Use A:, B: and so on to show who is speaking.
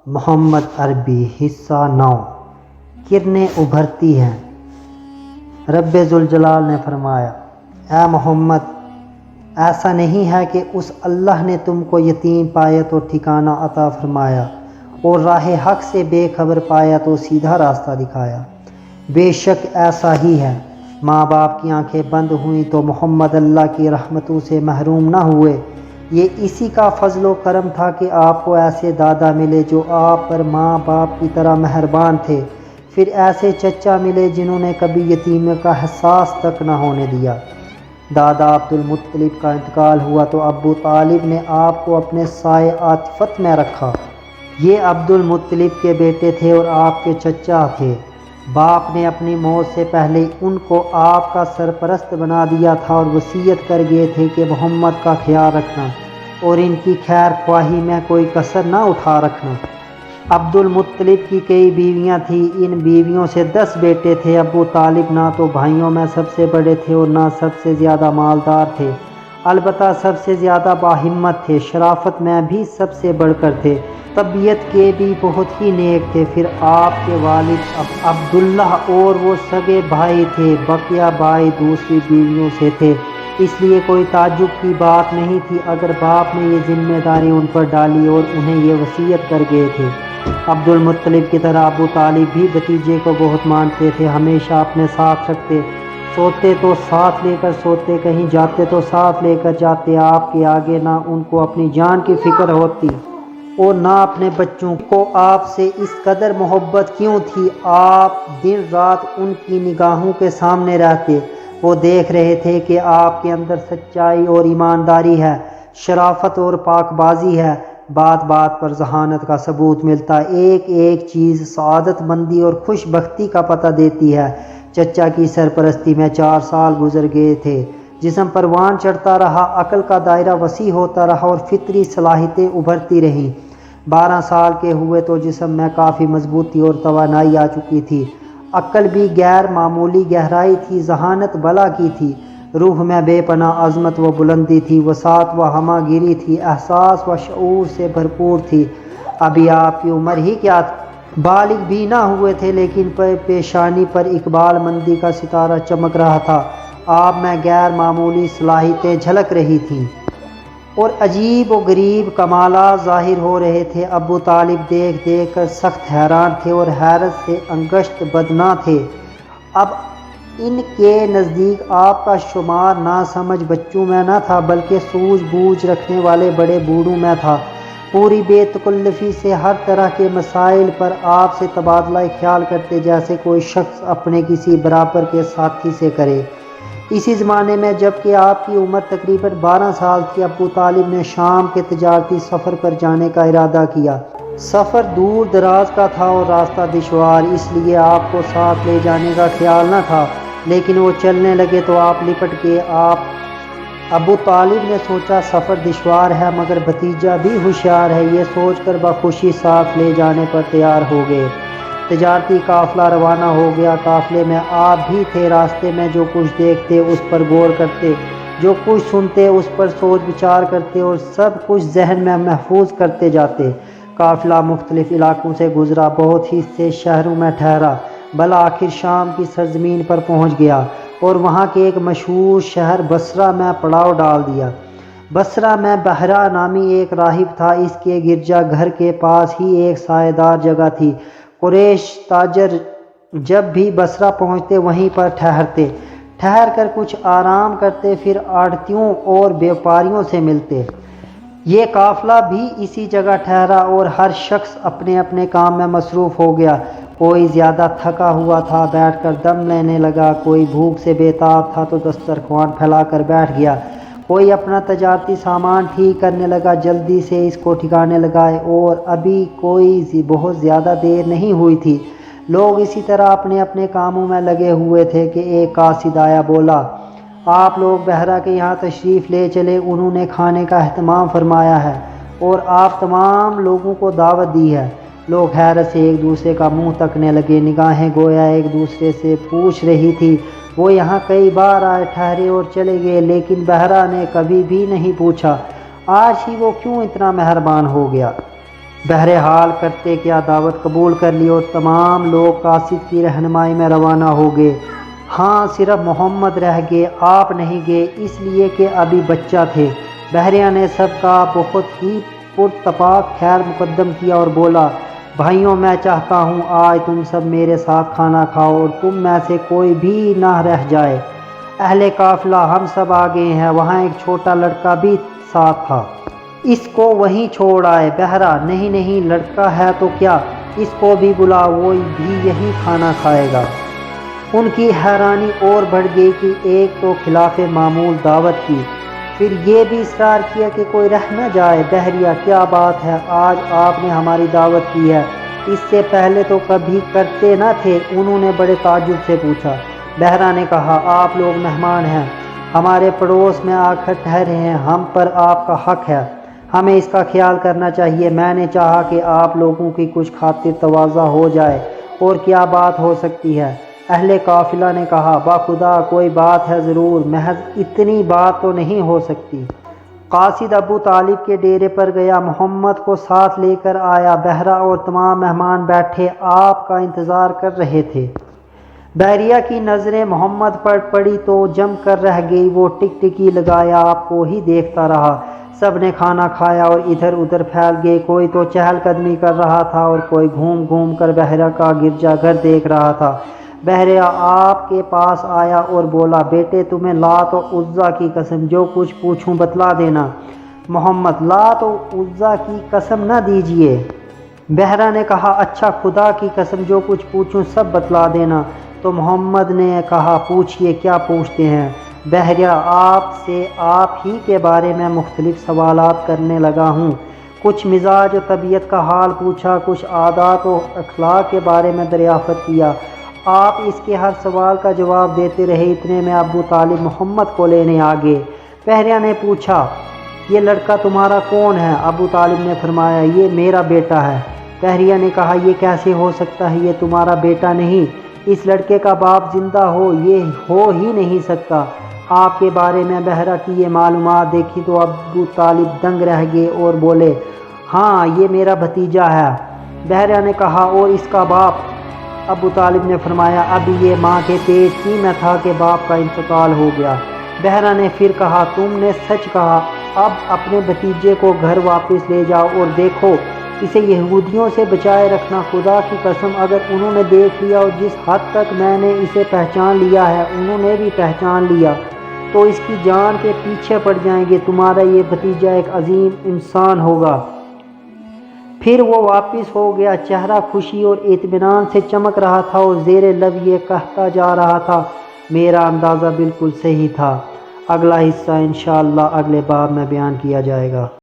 A: محمد عربی حصہ 9 کرنیں ابھرتی ہیں۔ رب ذوالجلال نے فرمایا، اے محمد، ایسا نہیں ہے کہ اس اللہ نے تم کو یتیم پایا تو ٹھکانہ عطا فرمایا اور راہ حق سے بے خبر پایا تو سیدھا راستہ دکھایا۔ بے شک ایسا ہی ہے، ماں باپ کی آنکھیں بند ہوئیں تو محمد اللہ کی رحمتوں سے محروم نہ ہوئے۔ یہ اسی کا فضل و کرم تھا کہ آپ کو ایسے دادا ملے جو آپ پر ماں باپ کی طرح مہربان تھے، پھر ایسے چچا ملے جنہوں نے کبھی یتیمی کا احساس تک نہ ہونے دیا۔ دادا عبد المطلب کا انتقال ہوا تو ابو طالب نے آپ کو اپنے سائے عاطفت میں رکھا۔ یہ عبد المطلب کے بیٹے تھے اور آپ کے چچا تھے۔ باپ نے اپنی موت سے پہلے ان کو آپ کا سرپرست بنا دیا تھا اور وصیت کر گئے تھے کہ محمد کا خیال رکھنا اور ان کی خیر خواہی میں کوئی کسر نہ اٹھا رکھنا۔ عبد المطلب کی کئی بیویاں تھیں، ان بیویوں سے 10 بیٹے تھے۔ ابو طالب نہ تو بھائیوں میں سب سے بڑے تھے اور نہ سب سے زیادہ مالدار تھے، البتہ سب سے زیادہ باہمت تھے، شرافت میں بھی سب سے بڑھ کر تھے، طبیعت کے بھی بہت ہی نیک تھے۔ پھر آپ کے والد عبداللہ اور وہ سگے بھائی تھے، بقیہ بھائی دوسری بیویوں سے تھے، اس لیے کوئی تعجب کی بات نہیں تھی اگر باپ نے یہ ذمہ داری ان پر ڈالی اور انہیں یہ وصیت کر گئے تھے۔ عبد المطلب کی طرح ابو طالب بھی بھتیجے کو بہت مانتے تھے، ہمیشہ اپنے ساتھ رکھتے، سوتے تو ساتھ لے کر سوتے، کہیں جاتے تو ساتھ لے کر جاتے۔ آپ کے آگے نہ ان کو اپنی جان کی فکر ہوتی اور نہ اپنے بچوں کو۔ آپ سے اس قدر محبت کیوں تھی؟ آپ دن رات ان کی نگاہوں کے سامنے رہتے، وہ دیکھ رہے تھے کہ آپ کے اندر سچائی اور ایمانداری ہے، شرافت اور پاک بازی ہے۔ بات بات پر ذہانت کا ثبوت ملتا، ایک ایک چیز سعادت مندی اور خوش بختی کا پتہ دیتی ہے۔ چچا کی سرپرستی میں 4 سال گزر گئے تھے، جسم پروان چڑھتا رہا، عقل کا دائرہ وسیع ہوتا رہا اور فطری صلاحیتیں ابھرتی رہیں۔ 12 سال کے ہوئے تو جسم میں کافی مضبوطی اور توانائی آ چکی تھی، عقل بھی غیر معمولی گہرائی تھی، ذہانت بلا کی تھی، روح میں بے پناہ عظمت و بلندی تھی، وسعت و ہمہ گیری تھی، احساس و شعور سے بھرپور تھی۔ ابھی آپ کی عمر ہی کیا تھی، بالغ بھی نہ ہوئے تھے، لیکن پیشانی پر اقبال مندی کا ستارہ چمک رہا تھا، آپ میں غیر معمولی صلاحیتیں جھلک رہی تھیں اور عجیب و غریب کمالات ظاہر ہو رہے تھے۔ ابو طالب دیکھ دیکھ کر سخت حیران تھے اور حیرت سے انگشت بدناں تھے۔ اب ان کے نزدیک آپ کا شمار ناسمجھ بچوں میں نہ تھا بلکہ سوجھ بوجھ رکھنے والے بڑے بوڑھوں میں تھا۔ پوری بے تکلفی سے ہر طرح کے مسائل پر آپ سے تبادلہ خیال کرتے جیسے کوئی شخص اپنے کسی برابر کے ساتھی سے کرے۔ اسی زمانے میں جب کہ آپ کی عمر تقریباً 12 سال تھی، ابو طالب نے شام کے تجارتی سفر پر جانے کا ارادہ کیا۔ سفر دور دراز کا تھا اور راستہ دشوار، اس لیے آپ کو ساتھ لے جانے کا خیال نہ تھا، لیکن وہ چلنے لگے تو آپ لپٹ گئے۔ ابو طالب نے سوچا سفر دشوار ہے مگر بھتیجا بھی ہوشیار ہے، یہ سوچ کر بخوشی ساتھ لے جانے پر تیار ہو گئے۔ تجارتی قافلہ روانہ ہو گیا۔ قافلے میں آپ بھی تھے، راستے میں جو کچھ دیکھتے اس پر غور کرتے، جو کچھ سنتے اس پر سوچ بچار کرتے اور سب کچھ ذہن میں محفوظ کرتے جاتے۔ قافلہ مختلف علاقوں سے گزرا، بہت ہی سے شہروں میں ٹھہرا، بالآخر شام کی سرزمین پر پہنچ گیا اور وہاں کے ایک مشہور شہر بصرہ میں پڑاؤ ڈال دیا۔ بصرہ میں بحرہ نامی ایک راہب تھا، اس کے گرجا گھر کے پاس ہی ایک سایہ دار جگہ تھی۔ قریش تاجر جب بھی بصرہ پہنچتے وہیں پر ٹھہر کر کچھ آرام کرتے، پھر آڑھتیوں اور بیوپاریوں سے ملتے۔ یہ قافلہ بھی اسی جگہ ٹھہرا اور ہر شخص اپنے اپنے کام میں مصروف ہو گیا۔ کوئی زیادہ تھکا ہوا تھا، بیٹھ کر دم لینے لگا، کوئی بھوک سے بے تاب تھا تو دسترخوان پھیلا کر بیٹھ گیا، کوئی اپنا تجارتی سامان ٹھیک کرنے لگا، جلدی سے اس کو ٹھکانے لگائے، اور ابھی کوئی بہت زیادہ دیر نہیں ہوئی تھی۔ لوگ اسی طرح اپنے اپنے کاموں میں لگے ہوئے تھے کہ ایک قاصد آیا، بولا، آپ لوگ بحرہ کے یہاں تشریف لے چلے، انہوں نے کھانے کا اہتمام فرمایا ہے اور آپ تمام لوگوں کو دعوت دی ہے۔ لوگ حیرت سے ایک دوسرے کا منہ تکنے لگے، نگاہیں گویا ایک دوسرے سے پوچھ رہی تھی، وہ یہاں کئی بار آئے، ٹھہرے اور چلے گئے، لیکن بحرہ نے کبھی بھی نہیں پوچھا آج ہی وہ کیوں اتنا مہربان ہو گیا۔ بہرحال کرتے کیا دعوت قبول کر لی اور تمام لوگ قاصد کی رہنمائی میں روانہ ہو گئے۔ ہاں صرف محمد رہ گئے، آپ نہیں گئے اس لیے کہ ابھی بچہ تھے۔ بحریہ نے سب کا بہت ہی پرتپاک خیر مقدم کیا اور بولا، بھائیوں میں چاہتا ہوں آج تم سب میرے ساتھ کھانا کھاؤ اور تم میں سے کوئی بھی نہ رہ جائے۔ اہل قافلہ ہم سب آ گئے ہیں۔ وہاں ایک چھوٹا لڑکا بھی ساتھ تھا، اس کو وہیں چھوڑ آئے۔ بہرا نہیں نہیں، لڑکا ہے تو کیا، اس کو بھی بلا، وہ بھی یہی کھانا کھائے گا۔ ان کی حیرانی اور بڑھ گئی کہ ایک تو خلاف معمول دعوت کی، پھر یہ بھی اصرار کیا کہ کوئی رہ نہ جائے۔ بحریہ کیا بات ہے، آج آپ نے ہماری دعوت کی ہے، اس سے پہلے تو کبھی کرتے نہ تھے؟ انہوں نے بڑے تعجب سے پوچھا۔ بحرا نے کہا، آپ لوگ مہمان ہیں، ہمارے پڑوس میں آ کر ٹھہرے ہیں، ہم پر آپ کا حق ہے، ہمیں اس کا خیال کرنا چاہیے۔ میں نے چاہا کہ آپ لوگوں کی کچھ خاطر تواضع ہو جائے، اور کیا بات ہو سکتی ہے؟ اہل قافلہ نے کہا، باخدا کوئی بات ہے ضرور، محض اتنی بات تو نہیں ہو سکتی۔ قاصد ابو طالب کے ڈیرے پر گیا، محمد کو ساتھ لے کر آیا۔ بحرا اور تمام مہمان بیٹھے آپ کا انتظار کر رہے تھے۔ بحریہ کی نظریں محمد پر پڑی تو جم کر رہ گئی، وہ ٹک ٹکی لگائے آپ کو ہی دیکھتا رہا۔ سب نے کھانا کھایا اور ادھر ادھر پھیل گئے، کوئی تو چہل قدمی کر رہا تھا اور کوئی گھوم گھوم کر بحرہ کا گرجا گھر دیکھ رہا تھا۔ بحریہ آپ کے پاس آیا اور بولا، بیٹے تمہیں لات و عزیٰ کی قسم جو کچھ پوچھوں بتلا دینا۔ محمد، لات و عزیٰ کی قسم نہ دیجیے۔ بحرہ نے کہا، اچھا خدا کی قسم جو کچھ پوچھوں سب بتلا دینا۔ تو محمد نے کہا، پوچھئے کیا پوچھتے ہیں؟ بحریہ، آپ سے آپ ہی کے بارے میں مختلف سوالات کرنے لگا ہوں، کچھ مزاج و طبیعت کا حال پوچھا، کچھ عادات و اخلاق کے بارے میں دریافت کیا۔ آپ اس کے ہر سوال کا جواب دیتے رہے، اتنے میں ابو طالب محمد کو لینے آ گئے۔ بحریہ نے پوچھا، یہ لڑکا تمہارا کون ہے؟ ابو طالب نے فرمایا، یہ میرا بیٹا ہے۔ بحریہ نے کہا، یہ کیسے ہو سکتا ہے، یہ تمہارا بیٹا نہیں، اس لڑکے کا باپ زندہ ہو، یہ ہو ہی نہیں سکتا۔ آپ کے بارے میں بحرہ کی یہ معلومات دیکھی تو ابو طالب دنگ رہ گئے اور بولے، ہاں یہ میرا بھتیجا ہے۔ بحرہ نے کہا، اور اس کا باپ؟ ابو طالب نے فرمایا، ابھی یہ ماں کے پیٹ ہی میں تھا کہ باپ کا انتقال ہو گیا۔ بحرہ نے پھر کہا، تم نے سچ کہا، اب اپنے بھتیجے کو گھر واپس لے جاؤ اور دیکھو اسے یہودیوں سے بچائے رکھنا۔ خدا کی قسم اگر انہوں نے دیکھ لیا اور جس حد تک میں نے اسے پہچان لیا ہے انہوں نے بھی پہچان لیا تو اس کی جان کے پیچھے پڑ جائیں گے۔ تمہارا یہ بھتیجا ایک عظیم انسان ہوگا۔ پھر وہ واپس ہو گیا، چہرہ خوشی اور اطمینان سے چمک رہا تھا اور زیر لب یہ کہتا جا رہا تھا، میرا اندازہ بالکل صحیح تھا۔ اگلا حصہ انشاءاللہ اگلے باب میں بیان کیا جائے گا۔